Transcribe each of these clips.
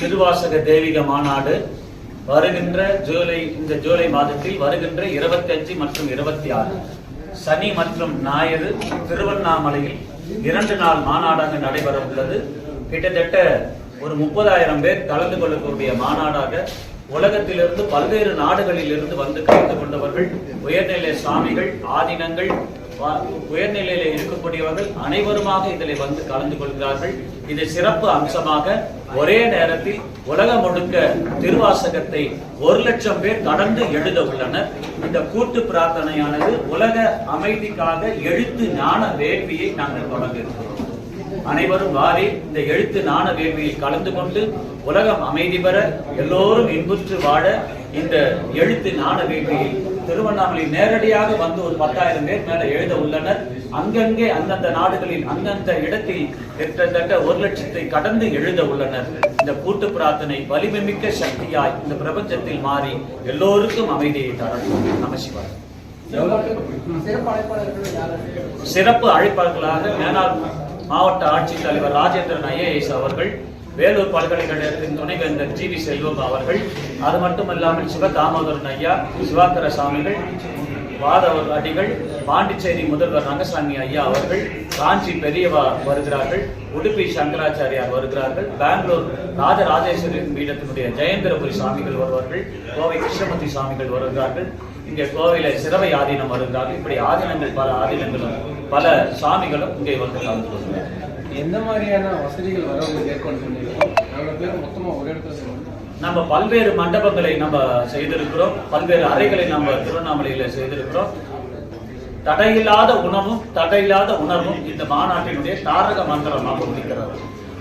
திருவாசக தெய்வீக மாநாடு வருகின்ற ஜூலை மாதத்தில் வருகின்ற 25 மற்றும் 26 சனி மற்றும் ஞாயிறு திருவண்ணாமலையில் 2 நாள் மாநாடாக நடைபெற உள்ளது. கிட்டத்தட்ட ஒரு 30,000 பேர் கலந்து கொள்ளக்கூடிய மாநாடாக உலகத்திலிருந்து பல்வேறு நாடுகளில் இருந்து வந்து கலந்து கொண்டவர்கள், உயர்நிலை சுவாமிகள், ஆதீனங்கள், உயர்நிலையில இருக்கக்கூடியவர்கள் அனைவருமாக இதில் வந்து கலந்து கொள்கிறார்கள். இது சிறப்பு அம்சமாக ஒரே நேரத்தில் உலகம் முழுக்க திருவாசகத்தை 1,00,000 பேர் கடந்து எழுத உள்ளனர். இந்த கூட்டு பிரார்த்தனையானது உலக அமைதிக்காக எழுத்து ஞான வேள்வியை நாங்கள் தொடங்க இருக்கிறோம். அனைவரும் வாரி இந்த எழுத்து ஞான வேள்வியில் கலந்து கொண்டு உலகம் அமைதி பெற, எல்லோரும் இன்புற்று வாழ இந்த எழுத்து ஞான வேள்வியில் திருவண்ணாமலை நேரடியாக வந்து ஒரு 10,000 பேர் மேல எழுத உள்ளனர். அங்கங்கே அந்தந்த நாடுகளில் அந்தந்த இடத்தில் கிட்டத்தட்ட 1,00,000 கடந்து எழுத உள்ளனர். இந்த கூட்டு பிரார்த்தனை வலிமைமிக்க சக்தியாய் இந்த பிரபஞ்சத்தில் மாறி எல்லோருக்கும் அமைதியை தரணும். நமசிவாய். சிறப்பு அழைப்பாளர்களாக மேனாள் மாவட்ட ஆட்சித்தலைவர் ராஜேந்திரன் IAS அவர்கள், வேலூர் பல்கலைக்கழகத்தின் துணைவேந்தர் GV செல்வம் அவர்கள், அது மட்டுமல்லாமல் சிவதாமோதரன் ஐயா, சிவாக்கர சாமிகள், வாதவர் அடிகள், பாண்டிச்சேரி முதல்வர் ரங்கசாமி ஐயா அவர்கள், காஞ்சி பெரியவா வருகிறார்கள், உடுப்பி சங்கராச்சாரியார் வருகிறார்கள், பெங்களூர் ராஜராஜேஸ்வரி பீடத்தினுடைய ஜெயந்திரபுரி சாமிகள் வருவார்கள், கோவை கிருஷ்ணமூர்த்தி சாமிகள் வருகிறார்கள், இங்கே கோவில சிறவை ஆதீனம் வருகிறார்கள். இப்படி ஆதீனங்கள், பல ஆதீனங்களும் பல சாமிகளும் இங்கே வந்து கலந்து கொள்கிறார்கள். எந்த மாதிரியான வசதிகள் வரவங்களுக்கு ஏற்பாடு பண்ணிருக்கோம்? மொத்தமா ஒரு இடத்துல நம்ம பல்வேறு மண்டபங்களை நம்ம செய்திருக்கிறோம், பல்வேறு அறைகளை நம்ம திருவண்ணாமலையில செய்திருக்கிறோம். தடையில்லாத உணவும் தடையில்லாத உணர்வும் இந்த மாநாட்டினுடைய தாரக மந்திரமாக முடிக்கிறது.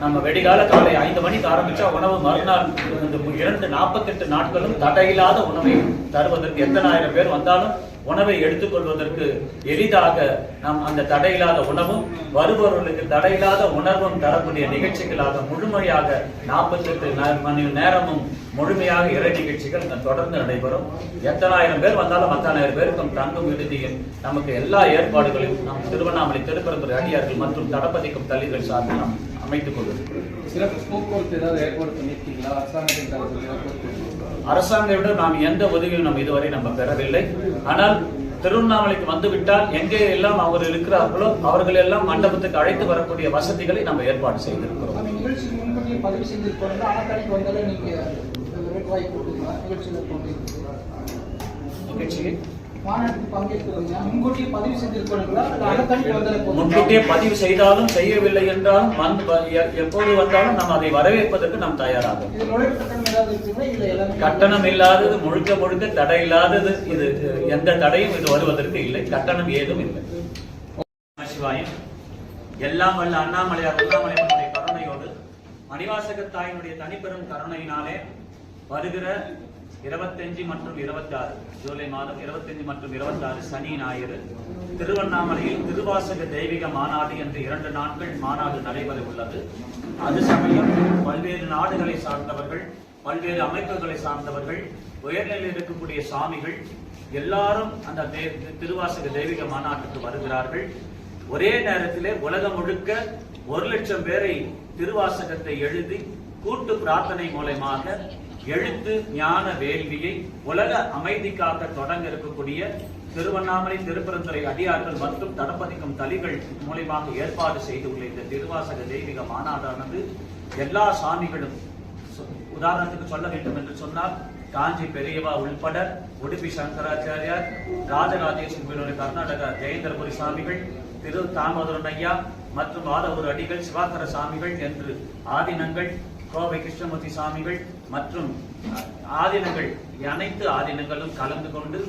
நம்ம வெடிகால காலை 5 மணிக்கு ஆரம்பிச்சா உணவு மறுநாள் 248 நாட்களும் தடையில்லாத உணவை தருவதற்கு எத்தனை ஆயிரம் பேர் வந்தாலும் உணவை எடுத்துக்கொள்வதற்கு எளிதாக நாம் அந்த தடையில்லாத உணவும் வருபவர்களுக்கு தடையில்லாத உணர்வும் தரக்கூடிய நிகழ்ச்சிகளாக முழுமையாக 48 மணி நேரமும் முழுமையாக இறை நிகழ்ச்சிகள் தொடர்ந்து நடைபெறும். எத்தனை ஆயிரம் பேர் வந்தாலும் 10,000 பேருக்கும் தங்கும் விடுதியும் நமக்கு எல்லா ஏற்பாடுகளையும் நம் திருவண்ணாமலை திருப்பரங்குறை அடியார்கள் மற்றும் தடப்பதிக்கும் தள்ளிகள் சார்ந்து நாம் அமைத்துக் கொள்கிறோம். சிறப்பு போக்குவரத்து ஏதாவது ஏற்பாடு பண்ணியிருக்கீங்களா? அரசாங்கத்திடம் நாம் எந்த உதவியும் நம்ம இதுவரை நம்ம பெறவில்லை. ஆனால் திருவண்ணாமலைக்கு வந்துவிட்டால் எங்கே எல்லாம் அவர் இருக்கிறார்களோ அவர்கள் எல்லாம் மண்டபத்துக்கு அழைத்து வரக்கூடிய வசதிகளை நம்ம ஏற்பாடு செய்திருக்கிறோம். முன்கூட்டியே பதிவு செய்தாலும் செய்யவில்லை என்றாலும் எப்போது வந்தாலும் நாம் அதை வரவேற்பதற்கு நாம் தயாராகும். கட்டணம் இல்லாதது, முழுக்க முழுக்க தடை இல்லாதது, இது எந்த தடையும் இது வருவதற்கு இல்லை, கட்டணம் ஏதும் இல்லை. சிவாயம். எல்லாம் வல்ல அண்ணாமலையார் உண்ணாமலையாருடைய கருணையோடு மணிவாசக தாயினுடைய தனிப்பெரும் கருணையினாலே வருகிற 25 மற்றும் 26 ஜூலை மாதம் 25 மற்றும் 26 சனி ஞாயிறு திருவண்ணாமலையில் திருவாசக தெய்வீக மாநாடு என்று 2 நாட்கள் மாநாடு நடைபெற உள்ளது. அது சமயம் பல்வேறு நாடுகளை சார்ந்தவர்கள், பல்வேறு அமைப்புகளை சார்ந்தவர்கள், உயர்நிலையில் இருக்கக்கூடிய சாமிகள் எல்லாரும் அந்த திருவாசக தெய்வீக மாநாட்டுக்கு வருகிறார்கள். ஒரே நேரத்திலே உலகம் முழுக்க 1,00,000 பேரை திருவாசகத்தை எழுதி கூட்டு பிரார்த்தனை மூலமாக எழுத்து ஞான வேள்வியை உலக அமைதிக்காக தொடங்க இருக்கக்கூடிய திருவண்ணாமலை திருப்பரங்குறை அடியார்கள் மற்றும் தடப்பதிக்கும் தலிகள் மூலமாக ஏற்பாடு செய்துள்ள இந்த திருவாசக தெய்வீக மாநாடானது எல்லா சாமிகளும், உதாரணத்துக்கு சொல்ல வேண்டும் என்று சொன்னால் காஞ்சி பெரியவா உள்பட உடுப்பி சங்கராச்சாரியார், ராஜராஜேஸ்வரி கர்நாடக ஜெயந்திரபுரி சாமிகள், திரு தாமோதரன் ஐயா மற்றும் வாதவூர் அடிகள், சிவாக்கர சாமிகள் என்று ஆதீனங்கள், கோவை கிருஷ்ணமூர்த்தி சாமிகள் மற்றும் ஆதீனங்கள், அனைத்து ஆதீனங்களும் கலந்து கொண்டு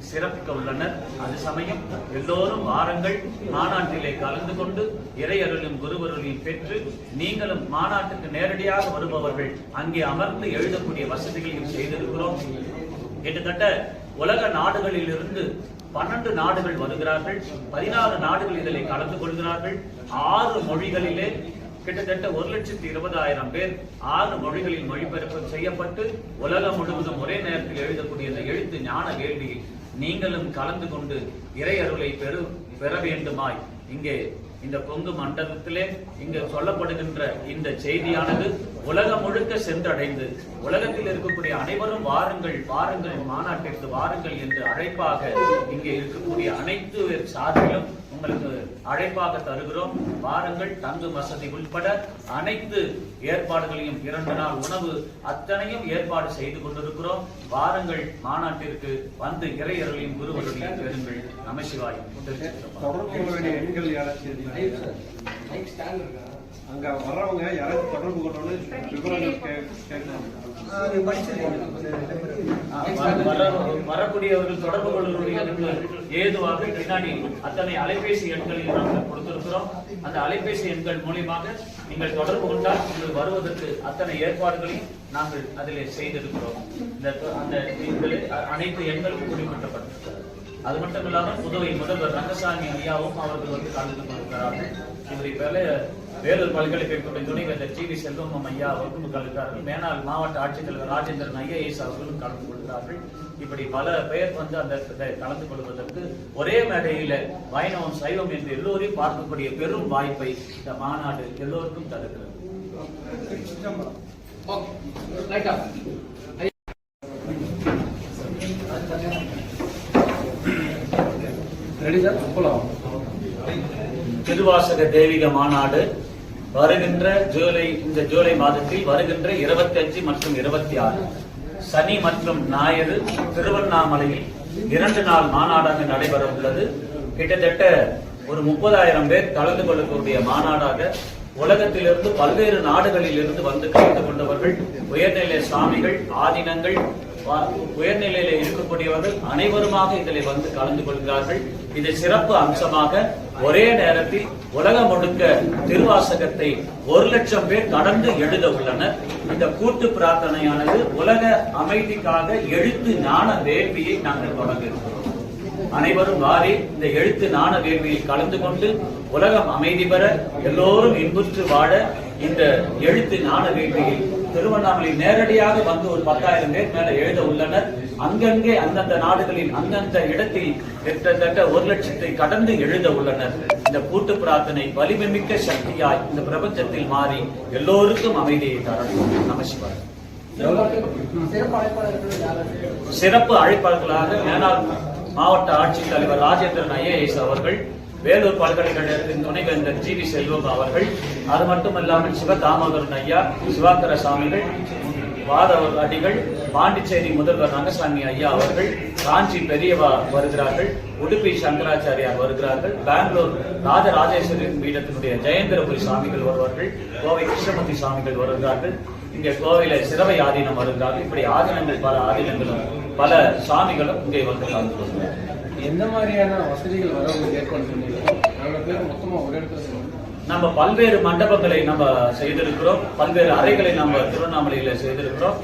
சிறப்பிக்க உள்ளனர். அது சமயம் எல்லோரும் வாரங்கள் மாநாட்டிலே கலந்து கொண்டு இறையருளையும் குருவருளையும் பெற்று நீங்களும் மாநாட்டுக்கு நேரடியாக வருபவர்கள் அங்கே அமர்ந்து எழுதக்கூடிய வசதிகளையும் செய்திருக்கிறோம். கிட்டத்தட்ட உலக நாடுகளில் இருந்து 12 நாடுகள் வருகிறார்கள். 16 நாடுகள் இதில் கலந்து கொள்கிறார்கள். 6 மொழிகளிலே கிட்டத்தட்ட 1,20,000 பேர் 6 மொழிகளில் மொழிபெயர்ப்பு செய்யப்பட்டு உலகம் முழுவதும் ஒரே நேரத்தில் எழுதக்கூடிய இந்த எழுத்து ஞான வேள்வியில் நீங்களும் கலந்து கொண்டு இறை அருளை பெற வேண்டுமாய் இங்கே இந்த கொங்கு மண்டலத்திலே இங்கு சொல்லப்படுகின்ற இந்த செய்தியானது உலகம் முழுக்க சென்றடைந்து உலகத்தில் இருக்கக்கூடிய அனைவரும் வாருங்கள் வாருங்கள் மாநாட்டிற்கு வாருங்கள் என்று அழைப்பாக இங்கே இருக்கக்கூடிய அனைத்து சார்பிலும் உங்களுக்கு அழைப்பாக தருகிறோம். வாருங்கள், தங்கும் வசதி உட்பட அனைத்து ஏற்பாடுகளையும் 2 நாள் உணவு அத்தனையும் ஏற்பாடு செய்து கொண்டிருக்கிறோம். வாருங்கள், மாநாட்டிற்கு வந்து இறையர்களையும் குருவர்களையும் பெறுங்கள். நமசிவாயம். அங்க வர்றவங்க யாராவது தொடர்பு கொள்ளணும் வரக்கூடியவர்கள் தொடர்பு கொள்வதற்கு ஏதுவாக பின்னாடி அத்தனை அலைபேசி எண்களையும் நாங்கள் கொடுத்திருக்கிறோம். அந்த அலைபேசி எண்கள் மூலியமாக நீங்கள் தொடர்பு கொண்டால் நீங்கள் வருவதற்கு அத்தனை ஏற்பாடுகளையும் நாங்கள் அதிலே செய்திருக்கிறோம். அந்த அனைத்து எண்களும் குறிப்பிட்டப்பட்டிருக்கிறது. அது மட்டும் இல்லாமல் புதுவை முதல்வர் ரங்கசாமி ஐயாவும் அவர்கள் வந்து கலந்து கொண்டிருக்கிறார்கள். இவரை போல வேலூர் பல்கலைக்கழகத்துடைய துணைவேந்தர் ஜி.வி. செல்வம் ஐயா அவர்களும் கலக்கிறார்கள். மேனாள் மாவட்ட ஆட்சித்தலைவர் ராஜேந்திரன் ஐஏஎஸ் அவர்களும் கலந்து கொள்கிறார்கள். இப்படி பல பெயர் வந்து அந்த கலந்து கொள்வதற்கு ஒரே மேடையில வைணவம் சைவம் என்று எல்லோரையும் பார்க்கக்கூடிய பெரும் வாய்ப்பை இந்த மாநாடு எல்லோருக்கும் தருகிறது. திருவாசக தெய்வீக மாநாடு வருகின்ற ஜூலை மாதத்தில் வருகின்ற 25 மற்றும் 26 சனி மற்றும் ஞாயிறு திருவண்ணாமலையில் 2 நாள் மாநாடாக நடைபெற உள்ளது. கிட்டத்தட்ட ஒரு 30,000 பேர் கலந்து கொள்ளக்கூடிய மாநாடாக உலகத்திலிருந்து பல்வேறு நாடுகளில் இருந்து வந்து கலந்து கொண்டவர்கள், உயர்நிலை சுவாமிகள், ஆதீனங்கள், உயர்நிலையில இருக்கக்கூடியவர்கள் அனைவருமாக இதில் வந்து கலந்து கொள்கிறார்கள். இது சிறப்பு அம்சமாக ஒரே நேரத்தில் உலகம் முழுக்க திருவாசகத்தை 1,00,000 பேர் கடந்து எழுத உள்ளனர். இந்த கூட்டு பிரார்த்தனையானது உலக அமைதிக்காக எழுத்து ஞான வேள்வியை நாங்கள் தொடங்குகிறோம். அனைவரும் வாரி இந்த எழுத்து ஞான வேள்வியில் கலந்து கொண்டு உலகம் அமைதி பெற எல்லோரும் இன்புற்று வாழ இந்த எழுத்து ஞான வேள்வியில் திருவண்ணாமலை நேரடியாக வந்து ஒரு 10,000 பேர் மேல எழுத உள்ளனர். அங்கங்கே அந்தந்த நாடுகளில் அந்தந்த இடத்தில் கிட்டத்தட்ட 1,00,000 கடந்து எழுத உள்ளனர். இந்த கூட்டு பிரார்த்தனை வலிமை மிக்க சக்தியாய் இந்த பிரபஞ்சத்தில் மாறி எல்லோருக்கும் அமைதியை தரணும். நமசிவாய். சிறப்பு அழைப்பாளர்களாக மேனாள் மாவட்ட ஆட்சித்தலைவர் ராஜேந்திரன் ஐஏஎஸ் அவர்கள், வேலூர் பல்கலைக்கழகத்தின் துணைவேந்தர் ஜி.வி. செல்வம் அவர்கள், அது மட்டுமல்லாமல் சிவதாமோதரன் ஐயா, சிவாக்கர சாமிகள், வாதவர் அடிகள், பாண்டிச்சேரி முதல்வர் ரங்கசாமி ஐயா அவர்கள், காஞ்சி பெரியவா வருகிறார்கள், உடுப்பி சங்கராச்சாரியார் வருகிறார்கள், பெங்களூர் ராஜராஜேஸ்வரி பீடத்தினுடைய ஜெயந்திரபுரி சாமிகள் வருவார்கள், கோவை கிருஷ்ணமூர்த்தி சாமிகள் வருகிறார்கள், இங்கே கோவையில சிறவை ஆதீனம் வருகிறார்கள். இப்படி ஆதீனங்கள் பல ஆதீனங்களும் பல சாமிகளும் இங்கே வந்து கலந்து கொள்கிறார்கள். எந்த மாதிரியான வசதிகள் வரவங்களுக்கு ஏற்பாடு பண்ணிருக்கோம்? மொத்தமா ஒரு இடத்துல நம்ம பல்வேறு மண்டபங்களை நம்ம செய்திருக்கிறோம். பல்வேறு அறைகளை நம்ம திருவண்ணாமலையில செய்திருக்கிறோம்.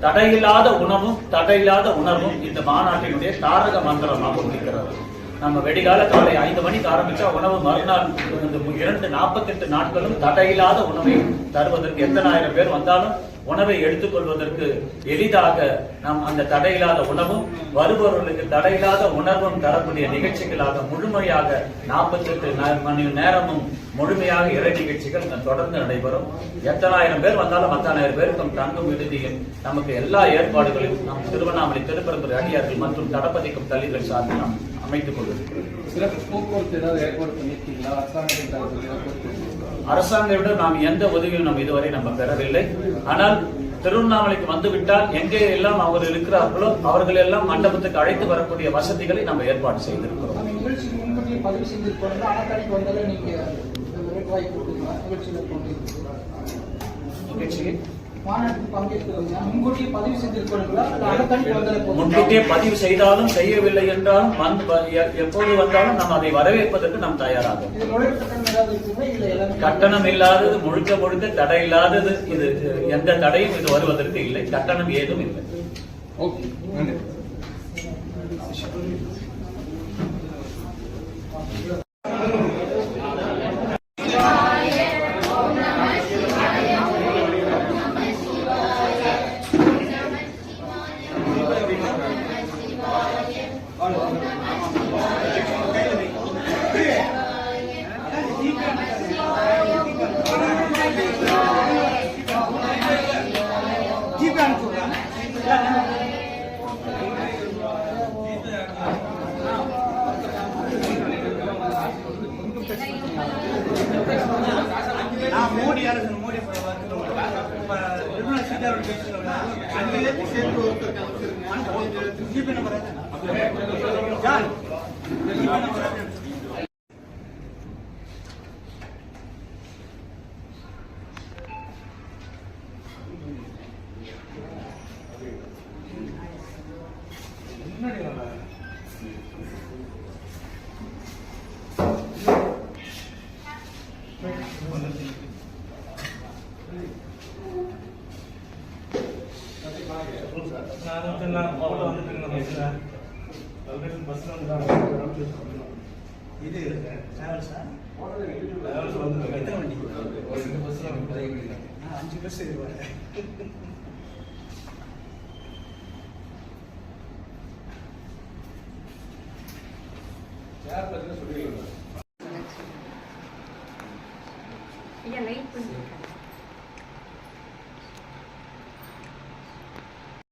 தடையில்லாத உணவும் தடையில்லாத உணர்வும் இந்த மாநாட்டினுடைய தாரக மந்திரமாக முடிக்கிறது. நம்ம வெடிகால காலை 5 மணிக்கு ஆரம்பிச்சா உணவு மறுநாள் 248 நாட்களும் தடையில்லாத உணவை தருவதற்கு எத்தனை ஆயிரம் பேர் வந்தாலும் உணவை எடுத்துக்கொள்வதற்கு எளிதாக நாம் அந்த தடையில்லாத உணவும் வருபவர்களுக்கு தடையில்லாத உணர்வும் தரக்கூடிய நிகழ்ச்சிகளாக முழுமையாக 48 மணி நேரமும் முழுமையாக இறை நிகழ்ச்சிகள் தொடர்ந்து நடைபெறும். எத்தனாயிரம் பேர் வந்தாலும் 10,000 பேருக்கும் தங்கும் விடுதியில் நமக்கு எல்லா ஏற்பாடுகளையும் நம் திருவண்ணாமலை திருப்பரங்குன்ற அடியார்கள் மற்றும் தடப்பதிக்கும் தள்ளிகள் சார்ந்து நாம் அமைத்துக் கொள்கிறோம். சிறப்பு போக்குவரத்து ஏதாவது ஏற்பாடு பண்ணிருக்கீங்களா? அரசாங்கத்தை நாம் எந்த உதவியும் நம்ம இதுவரை நம்ம பெறவில்லை. ஆனால் திருவண்ணாமலைக்கு வந்துவிட்டால் எங்கே எல்லாம் அவர் இருக்கிறார்களோ அவர்கள் எல்லாம் மண்டபத்துக்கு அழைத்து வரக்கூடிய வசதிகளை நம்ம ஏற்பாடு செய்திருக்கிறோம். முன்கூட்டியே பதிவு செய்தாலும் செய்யவில்லை என்றாலும் எப்போது வந்தாலும் நாம் அதை வரவேற்பதற்கு நாம் தயாராகும். கட்டணம் இல்லாதது முழுக்க முழுக்க தடை இல்லாதது. இது எந்த தடையும் இது வருவதற்கு இல்லை. கட்டணம் ஏதும் இல்லை. மோடி அரசு மோடி நிர்மலா சீதாராமன் பேசுறாங்க அங்கே சேர்த்து ஒருத்தர் GB number John GB number இது டிராவல்ஸ் சார் எத்தனை வண்டி 5 பஸ் சொல்லுவீங்களா லைட் பண்ணிருக்காங்க